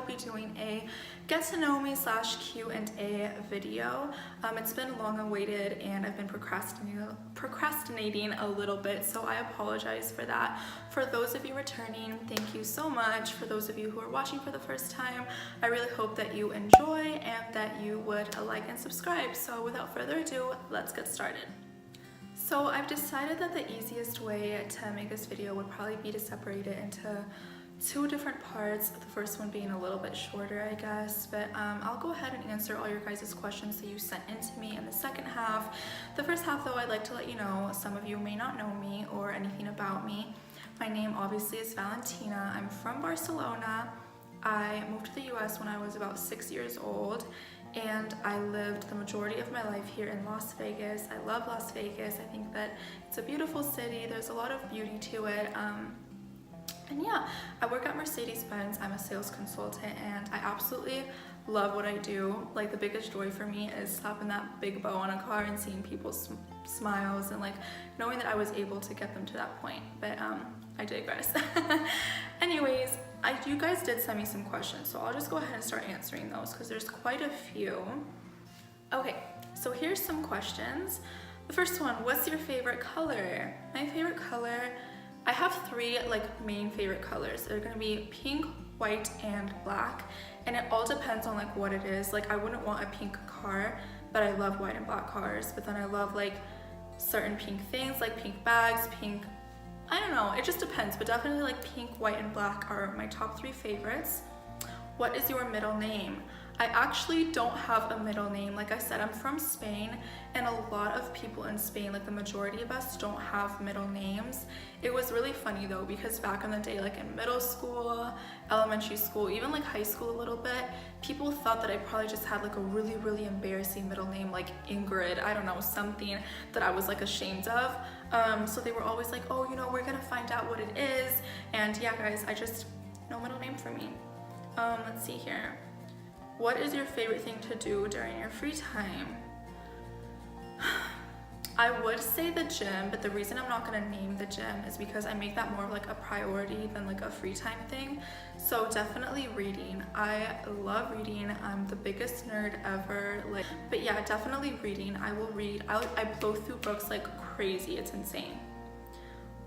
be doing a get to know me / Q&A video. It's been long awaited and I've been procrastinating a little bit, so I apologize for that. For those of you returning, thank you so much. For those of you who are watching for the first time, I really hope that you enjoy and that you would like and subscribe. So without further ado, let's get started. So I've decided that the easiest way to make this video would probably be to separate it into two different parts. The first one being a little bit shorter, I guess, but I'll go ahead and answer all your guys' questions that you sent in to me in the second half. The first half, though, I'd like to let you know, some of you may not know me or anything about me. My name obviously is Valentina. I'm from Barcelona. I moved to the US when I was about 6 years old, and I lived the majority of my life here in Las Vegas. I love Las Vegas. I think that it's a beautiful city. There's a lot of beauty to it. And yeah, I work at Mercedes-Benz. I'm a sales consultant and I absolutely love what I do. Like, the biggest joy for me is slapping that big bow on a car and seeing people's smiles and like knowing that I was able to get them to that point. But I digress. Anyways, you guys did send me some questions, so I'll just go ahead and start answering those because there's quite a few. Okay, so here's some questions. The first one, what's your favorite color? My favorite color, I have three main favorite colors. They're gonna be pink, white, and black, and it all depends on what it is. Like, I wouldn't want a pink car, but I love white and black cars. But then I love certain pink things, like pink bags, pink, I don't know, it just depends, but definitely pink, white, and black are my top three favorites. What is your middle name? I actually don't have a middle name. Like I said, I'm from Spain, and a lot of people in Spain, the majority of us, don't have middle names. It was really funny though, because back in the day, in middle school, elementary school, even high school a little bit, people thought that I probably just had a really, really embarrassing middle name, like Ingrid, I don't know, something that I was ashamed of. So they were always oh, we're gonna find out what it is. And yeah, guys, no middle name for me. Let's see here. What is your favorite thing to do during your free time? I would say the gym, but the reason I'm not gonna name the gym is because I make that more of a priority than a free time thing. So definitely reading. I love reading. I'm the biggest nerd ever. But yeah, definitely reading. I will read. I blow through books like crazy. It's insane.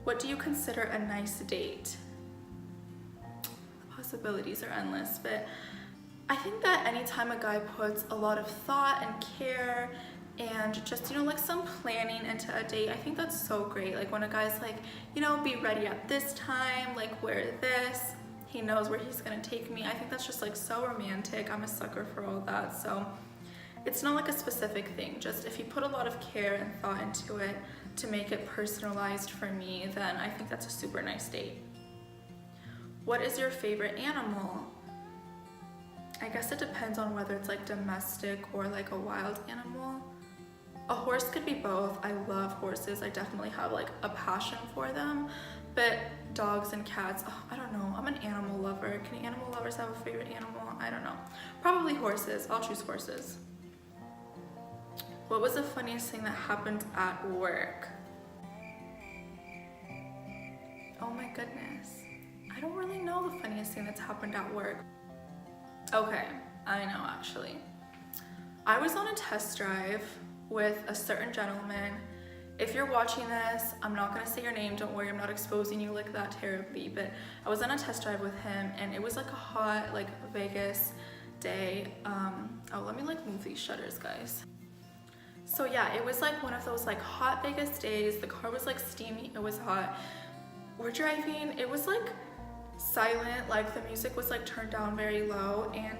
What do you consider a nice date? The possibilities are endless, but I think that anytime a guy puts a lot of thought and care and just, some planning into a date, I think that's so great. When a guy's be ready at this time, wear this, he knows where he's gonna take me. I think that's just so romantic. I'm a sucker for all that. So it's not a specific thing, just if you put a lot of care and thought into it to make it personalized for me, then I think that's a super nice date. What is your favorite animal? I guess it depends on whether it's domestic or a wild animal. A horse could be both. I love horses. I definitely have a passion for them. But dogs and cats, oh, I don't know. I'm an animal lover. Can animal lovers have a favorite animal? I don't know. Probably horses. I'll choose horses. What was the funniest thing that happened at work? Oh my goodness. I don't really know the funniest thing that's happened at work. Okay, I know actually. I was on a test drive with a certain gentleman. If you're watching this, I'm not gonna say your name, don't worry, I'm not exposing you that terribly, but I was on a test drive with him and it was a hot Vegas day. Oh, let me move these shutters, guys. So yeah, it was one of those hot Vegas days. The car was steamy, it was hot. We're driving, it was silent, the music was turned down very low, and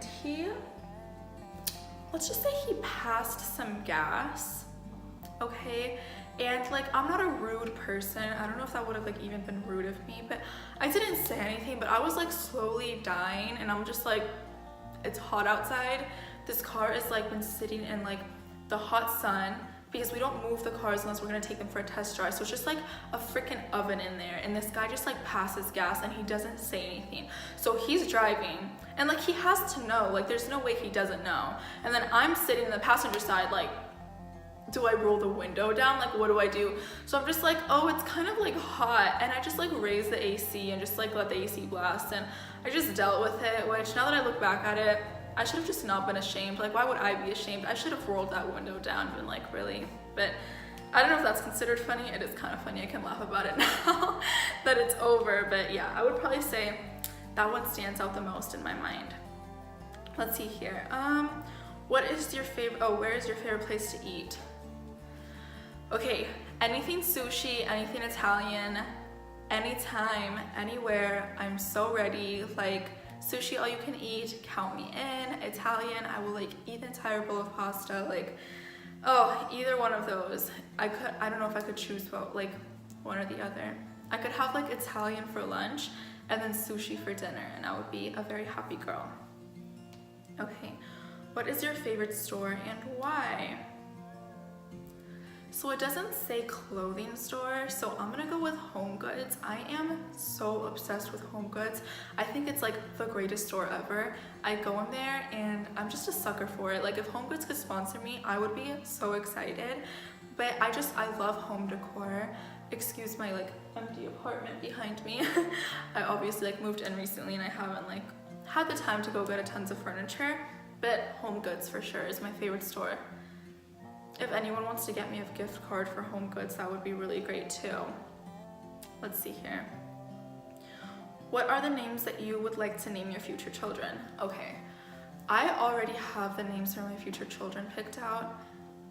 let's just say he passed some gas, okay? And I'm not a rude person. I don't know if that would have even been rude of me, but I didn't say anything, but I was slowly dying, and I'm just it's hot outside. This car is been sitting in the hot sun, because we don't move the cars unless we're gonna take them for a test drive. So it's just a freaking oven in there, and this guy just passes gas and he doesn't say anything. So he's driving and he has to know, there's no way he doesn't know. And then I'm sitting in the passenger side do I roll the window down? Like, what do I do? So I'm just like, oh, it's kind of like hot. And I just like raised the AC and just like let the AC blast. And I just dealt with it, which now that I look back at it, I should have just not been ashamed. Like, why would I be ashamed? I should have rolled that window down and been like, really? But I don't know if that's considered funny. It is kind of funny. I can laugh about it now that it's over. But yeah, I would probably say that one stands out the most in my mind. Let's see here. What is your favorite, where is your favorite place to eat? Okay, anything sushi, anything Italian, anytime, anywhere, I'm so ready. Like, sushi all you can eat, count me in. Italian, I will like eat the entire bowl of pasta. Like, oh, either one of those. I don't know if I could choose both, like one or the other. I could have like Italian for lunch and then sushi for dinner, and I would be a very happy girl. Okay, what is your favorite store and why? So it doesn't say clothing store, so I'm gonna go with Home Goods. I am so obsessed with Home Goods. I think it's like the greatest store ever. I go in there and I'm just a sucker for it. Like, if Home Goods could sponsor me, I would be so excited. But I love home decor. Excuse my like empty apartment behind me. I obviously like moved in recently and I haven't like had the time to go get a tons of furniture, but Home Goods for sure is my favorite store. If anyone wants to get me a gift card for Home Goods, that would be really great too. Let's see here. What are the names that you would like to name your future children? Okay, I already have the names for my future children picked out.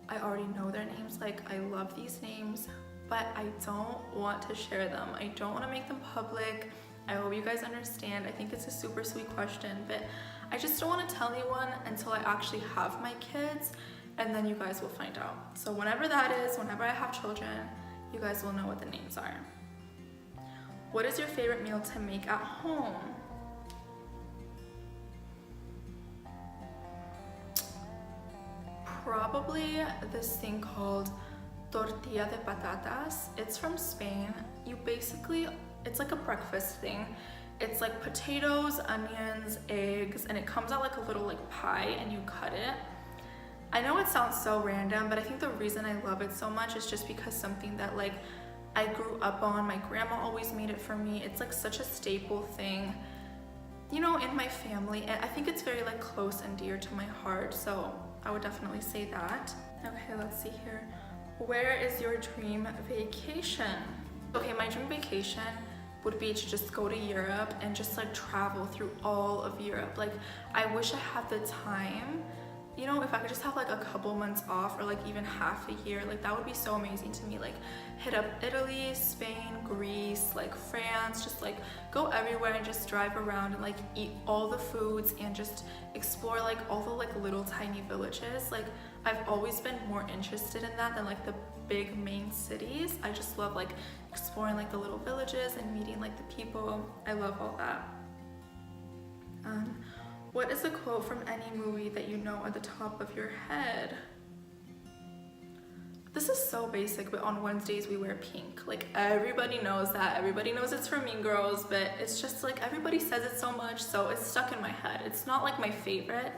I already know their names. Like, I love these names, but I don't want to share them. I don't want to make them public. I hope you guys understand. I think it's a super sweet question, but I just don't want to tell anyone until I actually have my kids, and then you guys will find out. So whenever that is, whenever I have children, you guys will know what the names are. What is your favorite meal to make at home? Probably this thing called tortilla de patatas. It's from Spain. It's like a breakfast thing. It's like potatoes, onions, eggs, and it comes out like a little like pie, and you cut it. I know it sounds so random, but I think the reason I love it so much is just because something that like I grew up on. My grandma always made it for me. It's like such a staple thing, you know, in my family. And I think it's very like close and dear to my heart, so I would definitely say that. Okay, let's see here. Where is your dream vacation? Okay, my dream vacation would be to just go to Europe and just like travel through all of Europe. Like, I wish I had the time, you know, if I could just have like a couple months off, or like even half a year, like that would be so amazing to me. Like, hit up Italy, Spain, Greece, like France, just like go everywhere and just drive around and like eat all the foods and just explore like all the like little tiny villages. Like, I've always been more interested in that than like the big main cities. I just love like exploring like the little villages and meeting like the people. I love all that. What is a quote from any movie that you know at the top of your head? This is so basic, but on Wednesdays we wear pink. Like, everybody knows that. Everybody knows it's from Mean Girls, but it's just like everybody says it so much, so it's stuck in my head. It's not like my favorite,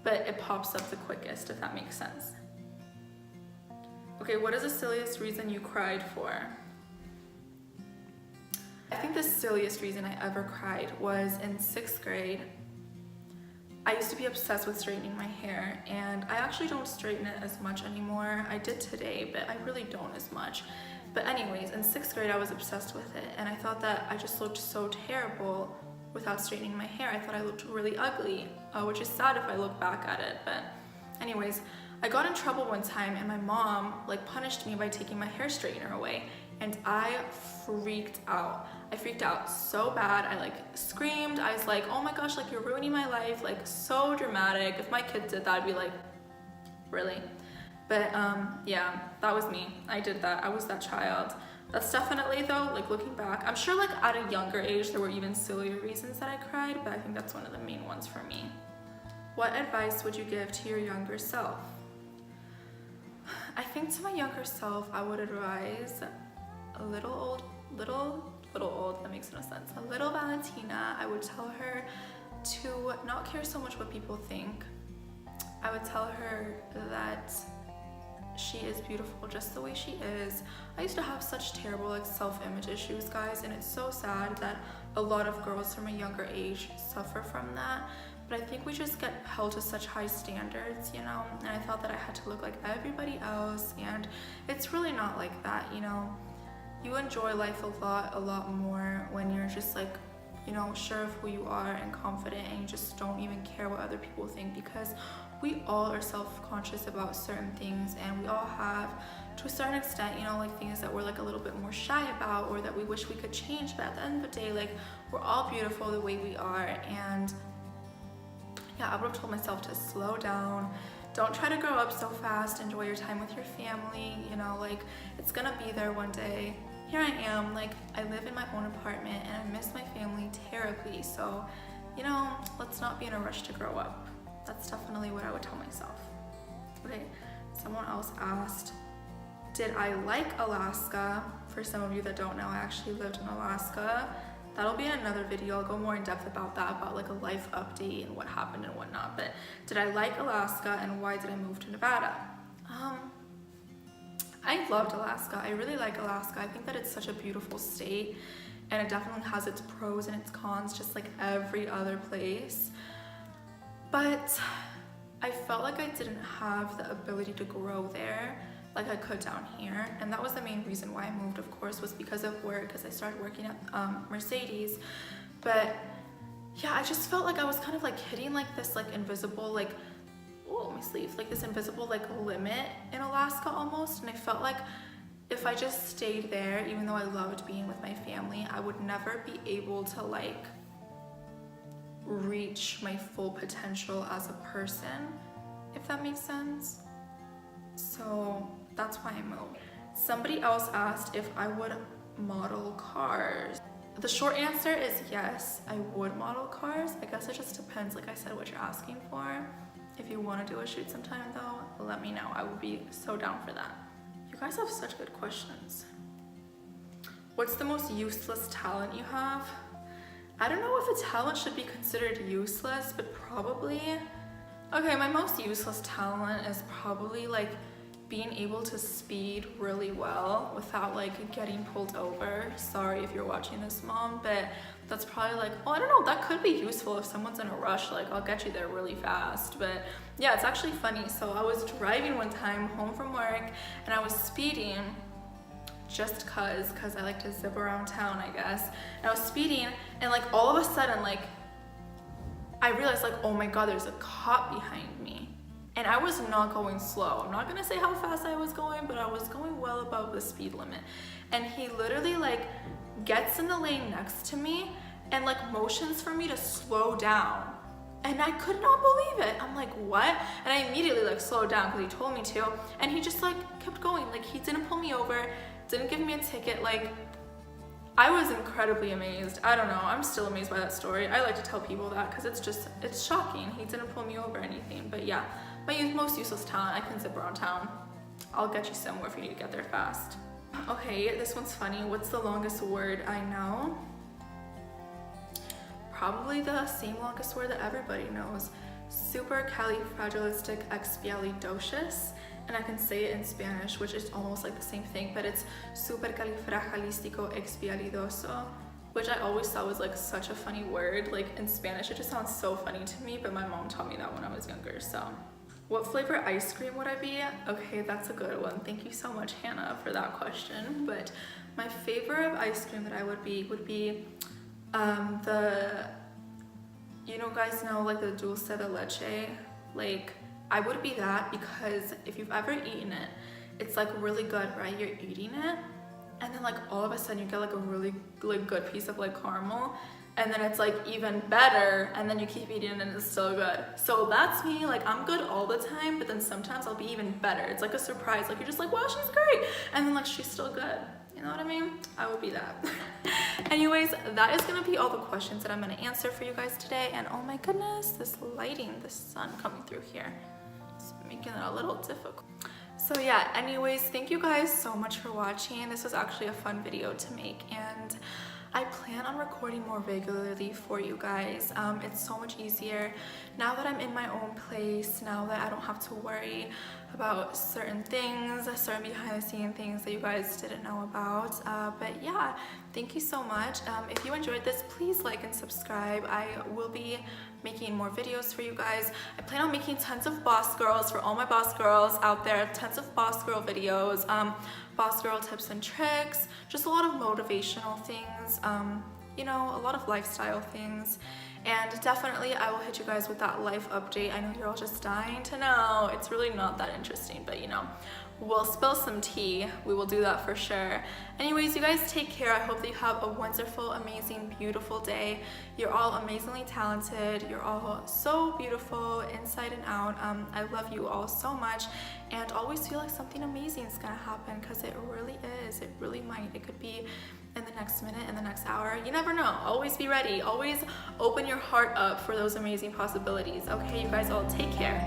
but it pops up the quickest, if that makes sense. Okay, what is the silliest reason you cried for? I think the silliest reason I ever cried was in 6th grade. I used to be obsessed with straightening my hair, and I actually don't straighten it as much anymore. I did today, but I really don't as much. But anyways, in 6th grade I was obsessed with it, and I thought that I just looked so terrible without straightening my hair. I thought I looked really ugly, which is sad if I look back at it. But anyways, I got in trouble one time, and my mom like punished me by taking my hair straightener away, and I freaked out. I freaked out so bad. I like screamed. I was like, oh my gosh, like, you're ruining my life. Like, so dramatic. If my kid did that, I'd be like, really? But yeah, that was me. I did that. I was that child. That's definitely, though, like looking back, I'm sure like at a younger age there were even sillier reasons that I cried, but I think that's one of the main ones for me. What advice would you give to your younger self? I think to my younger self, I would advise a little old, that makes no sense. A little Valentina, I would tell her to not care so much what people think. I would tell her that she is beautiful just the way she is. I used to have such terrible like self-image issues, guys, and it's so sad that a lot of girls from a younger age suffer from that. But I think we just get held to such high standards, you know, and I thought that I had to look like everybody else, and it's really not like that, you know. You enjoy life a lot more when you're just like, you know, sure of who you are and confident, and you just don't even care what other people think, because we all are self-conscious about certain things, and we all have, to a certain extent, you know, like things that we're like a little bit more shy about or that we wish we could change. But at the end of the day, like, we're all beautiful the way we are. And yeah, I would have told myself to slow down, don't try to grow up so fast, enjoy your time with your family, you know, like, it's gonna be there one day. Here I am, like, I live in my own apartment and I miss my family terribly, so, you know, let's not be in a rush to grow up. That's definitely what I would tell myself. Okay, someone else asked, did I like Alaska? For some of you that don't know, I actually lived in Alaska. That'll be in another video. I'll go more in depth about that, about like a life update and what happened and whatnot. But did I like Alaska, and why did I move to Nevada? I loved Alaska. I really like Alaska. I think that it's such a beautiful state, and it definitely has its pros and its cons, just like every other place. But I felt like I didn't have the ability to grow there like I could down here, and that was the main reason why I moved, of course, was because of work, because I started working at Mercedes. But yeah, I just felt like I was kind of like hitting like this like invisible like, oh, my sleeve, like this invisible like limit in Alaska almost, and I felt like if I just stayed there, even though I loved being with my family, I would never be able to like reach my full potential as a person, if that makes sense. So that's why I moved. Somebody else asked if I would model cars. The short answer is yes, I would model cars. I guess it just depends, like I said, what you're asking for. If you want to do a shoot sometime though, let me know. I would be so down for that. You guys have such good questions. What's the most useless talent you have? I don't know if a talent should be considered useless, but probably. Okay, my most useless talent is probably like being able to speed really well without like getting pulled over. Sorry if you're watching this, Mom, but that's probably like, oh, I don't know, that could be useful if someone's in a rush, like I'll get you there really fast. But yeah, it's actually funny. So I was driving one time home from work and I was speeding just cause I like to zip around town, I guess. And I was speeding and like all of a sudden, like I realized like, oh my God, there's a cop behind me. And I was not going slow. I'm not gonna say how fast I was going, but I was going well above the speed limit. And he literally like gets in the lane next to me and like motions for me to slow down. And I could not believe it. I'm like, what? And I immediately like slowed down because he told me to. And he just like kept going. Like he didn't pull me over, didn't give me a ticket. Like I was incredibly amazed. I don't know, I'm still amazed by that story. I like to tell people that because it's shocking. He didn't pull me over or anything. But yeah, my most useless talent, I can zip around town. I'll get you somewhere if you need to get there fast. Okay, this one's funny. What's the longest word I know? Probably the same longest word that everybody knows. Supercalifragilisticexpialidocious. And I can say it in Spanish, which is almost like the same thing, but it's supercalifragilisticoexpialidoso, which I always thought was like such a funny word. Like in Spanish, it just sounds so funny to me, but my mom taught me that when I was younger, so. What flavor ice cream would I be? Okay, that's a good one. Thank you so much, Hannah, for that question. But my favorite of ice cream that I would be you know, guys know like the dulce de leche, like I would be that, because if you've ever eaten it, it's like really good, right? You're eating it and then like all of a sudden you get like a really like good piece of like caramel, and then it's like even better, and then you keep eating it and it's still good. So that's me. Like I'm good all the time, but then sometimes I'll be even better. It's like a surprise. Like you're just like, wow, she's great, and then like she's still good. You know what I mean? I would be that. Anyways, that is gonna be all the questions that I'm gonna answer for you guys today. And oh my goodness, this lighting, the sun coming through here, it's making it a little difficult. So yeah, anyways, thank you guys so much for watching. This was actually a fun video to make, and I plan on recording more regularly for you guys. It's so much easier now that I'm in my own place, now that I don't have to worry about certain things, certain behind the scene things that you guys didn't know about. But yeah, thank you so much. If you enjoyed this, please like and subscribe. I will be making more videos for you guys. I plan on making tons of boss girls for all my boss girls out there, tons of boss girl videos, boss girl tips and tricks, just a lot of motivational things, you know, a lot of lifestyle things. And definitely I will hit you guys with that life update. I know you're all just dying to know. It's really not that interesting, but you know, we'll spill some tea. We will do that for sure. Anyways, you guys take care. I hope that you have a wonderful, amazing, beautiful day. You're all amazingly talented. You're all so beautiful inside and out. I love you all so much, and always feel like something amazing is gonna happen, because it really is. It really might. It could be in the next minute, in the next hour. You never know. Always be ready. Always open your heart up for those amazing possibilities. Okay, you guys all take care.